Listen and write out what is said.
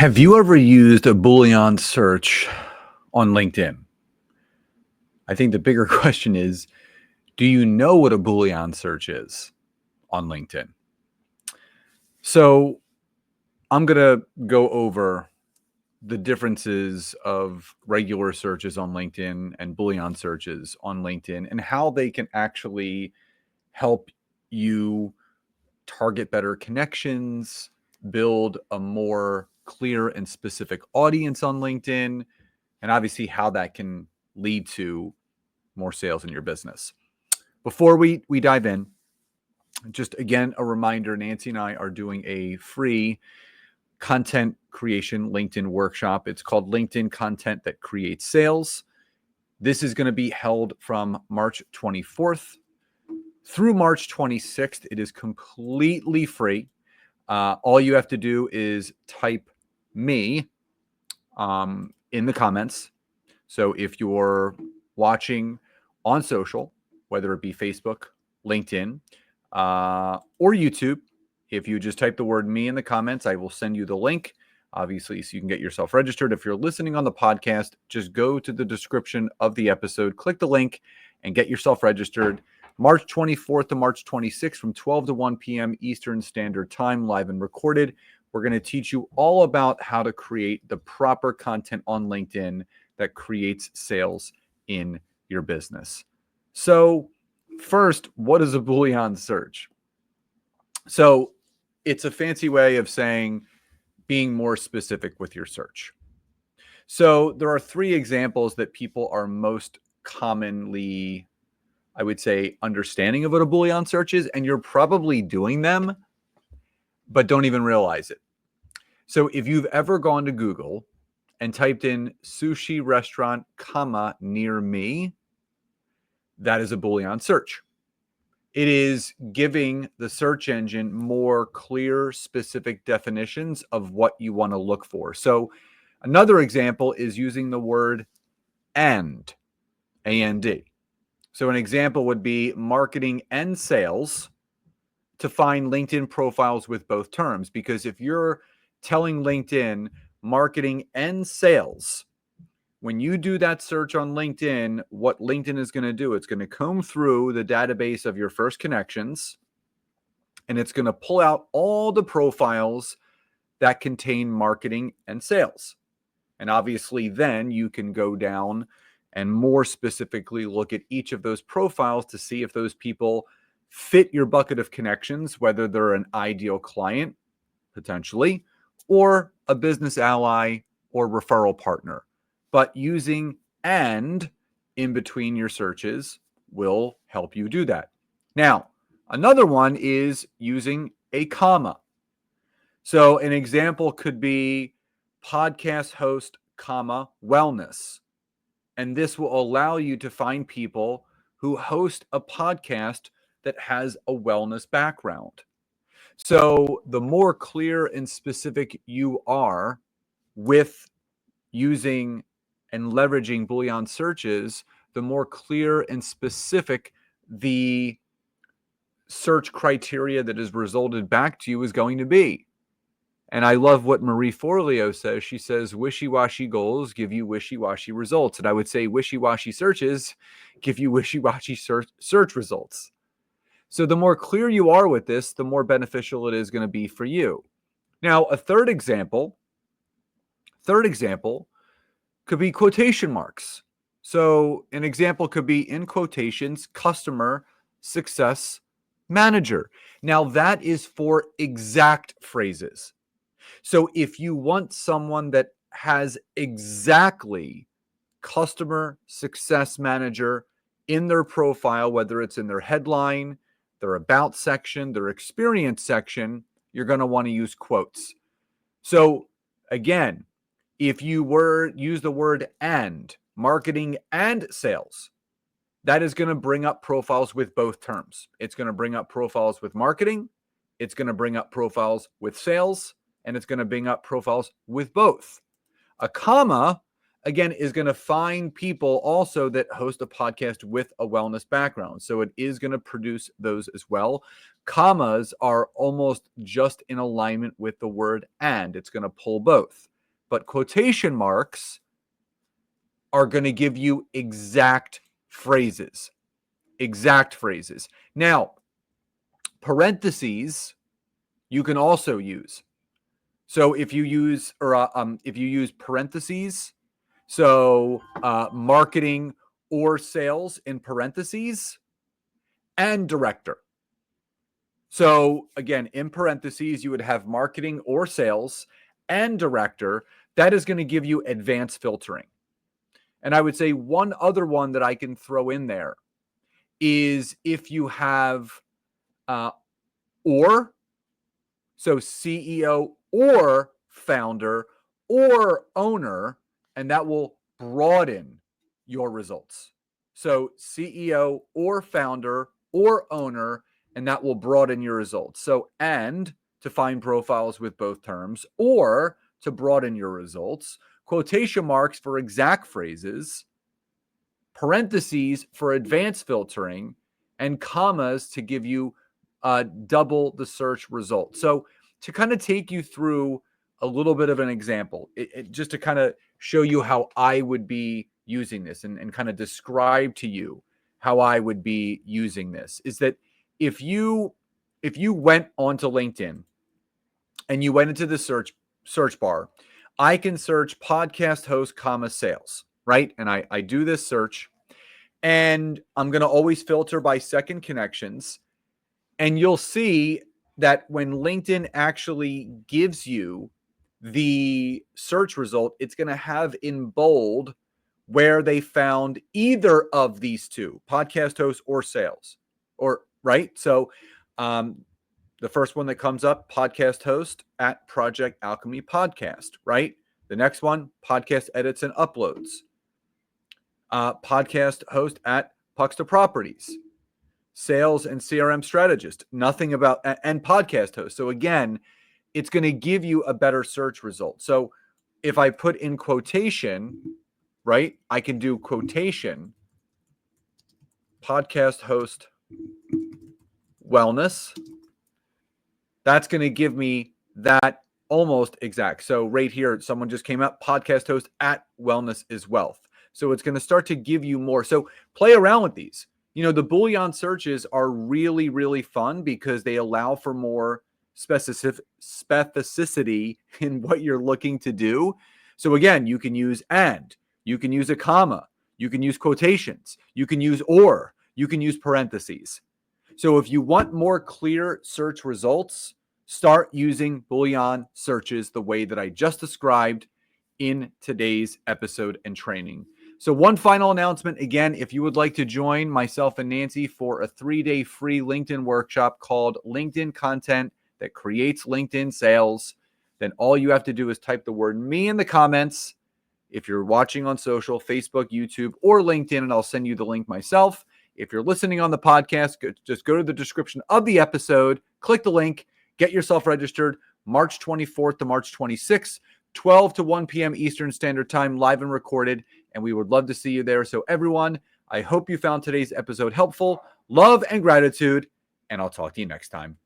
Have you ever used a Boolean search on LinkedIn? I think the bigger question is, do you know what a Boolean search is on LinkedIn? So I'm going to go over the differences of regular searches on LinkedIn and Boolean searches on LinkedIn and how they can actually help you target better connections, build a more clear and specific audience on LinkedIn, and obviously how that can lead to more sales in your business. Before we dive in, just again, a reminder, Nancy and I are doing a free content creation LinkedIn workshop. It's called LinkedIn Content That Creates Sales. This is going to be held from March 24th through March 26th. It is completely free. All you have to do is type me in the comments. So if you're watching on social, whether it be Facebook, LinkedIn, or YouTube, if you just type the word me in the comments, I will send you the link, obviously, so you can get yourself registered. If you're listening on the podcast, just go to the description of the episode, click the link, and get yourself registered. March 24th to March 26th from 12 to 1 p.m. Eastern Standard Time, live and recorded. We're going to teach you all about how to create the proper content on LinkedIn that creates sales in your business. So first, what is a Boolean search? So it's a fancy way of saying being more specific with your search. So there are three examples that people are most commonly, I would say, understanding of what a Boolean search is, and you're probably doing them, but don't even realize it. So if you've ever gone to Google and typed in sushi restaurant, near me, that is a Boolean search. It is giving the search engine more clear, specific definitions of what you want to look for. So another example is using the word and, A-N-D. So an example would be marketing and sales to find LinkedIn profiles with both terms. Because if you're telling LinkedIn marketing and sales, when you do that search on LinkedIn, what LinkedIn is going to do, it's going to comb through the database of your first connections, and it's going to pull out all the profiles that contain marketing and sales. And obviously, then you can go down and more specifically look at each of those profiles to see if those people fit your bucket of connections, whether they're an ideal client, potentially, or a business ally or referral partner. But using and in between your searches will help you do that. Now, another one is using a comma. So an example could be podcast host, wellness. And this will allow you to find people who host a podcast that has a wellness background. So the more clear and specific you are with using and leveraging Boolean searches, the more clear and specific the search criteria that is resulted back to you is going to be. And I love what Marie Forleo says. She says, wishy-washy goals give you wishy-washy results. And I would say wishy-washy searches give you wishy-washy search results. So the more clear you are with this, the more beneficial it is going to be for you. Now, a third example could be quotation marks. So an example could be in quotations, customer success manager. Now that is for exact phrases. So if you want someone that has exactly customer success manager in their profile, whether it's in their headline, their about section, their experience section, you're going to want to use quotes. So again, if you use the word and, marketing and sales, that is going to bring up profiles with both terms. It's going to bring up profiles with marketing, it's going to bring up profiles with sales, and it's going to bring up profiles with both. A comma, again, is going to find people also that host a podcast with a wellness background. So it is going to produce those as well. Commas are almost just in alignment with the word and. It's going to pull both. but quotation marks are going to give you exact phrases. Exact phrases. Now, parentheses you can also use. So if you use parentheses, so marketing or sales in parentheses, and director. So again, in parentheses, you would have marketing or sales and director. That is going to give you advanced filtering. And I would say one other one that I can throw in there is if you have or, so CEO or founder or owner, and that will broaden your results. So CEO or founder or owner, and that will broaden your results. So and to find profiles with both terms, or to broaden your results, quotation marks for exact phrases, parentheses for advanced filtering, and commas to give you double the search result. So to kind of take you through a little bit of an example, just to kind of show you how I would be using this and kind of describe to you how I would be using this, is that if you went onto LinkedIn and you went into the search bar, I can search podcast host, sales, right? And I do this search, and I'm going to always filter by second connections. And you'll see that when LinkedIn actually gives you the search result, it's going to have in bold where they found either of these two, podcast host or sales, or right. So the first one that comes up, podcast host at Project Alchemy Podcast, right? The next one, podcast edits and uploads. Podcast host at Puxta Properties. Sales and CRM strategist, nothing about, and podcast host. So again, it's going to give you a better search result. So if I put in quotation, right, I can do quotation, podcast host, wellness. That's going to give me that almost exact. So right here, someone just came up, podcast host at wellness is wealth. So it's going to start to give you more. So play around with these. You know, the Boolean searches are really, really fun because they allow for more specificity in what you're looking to do. So again, you can use and, you can use a comma, you can use quotations, you can use or, you can use parentheses. So if you want more clear search results, start using Boolean searches the way that I just described in today's episode and training. So one final announcement, again, if you would like to join myself and Nancy for a 3-day free LinkedIn workshop called LinkedIn Content That Creates LinkedIn Sales, then all you have to do is type the word me in the comments. If you're watching on social, Facebook, YouTube, or LinkedIn, and I'll send you the link myself. If you're listening on the podcast, just go to the description of the episode, click the link, get yourself registered. March 24th to March 26th, 12 to 1 p.m. Eastern Standard Time, live and recorded. And we would love to see you there. So everyone, I hope you found today's episode helpful. Love and gratitude, and I'll talk to you next time.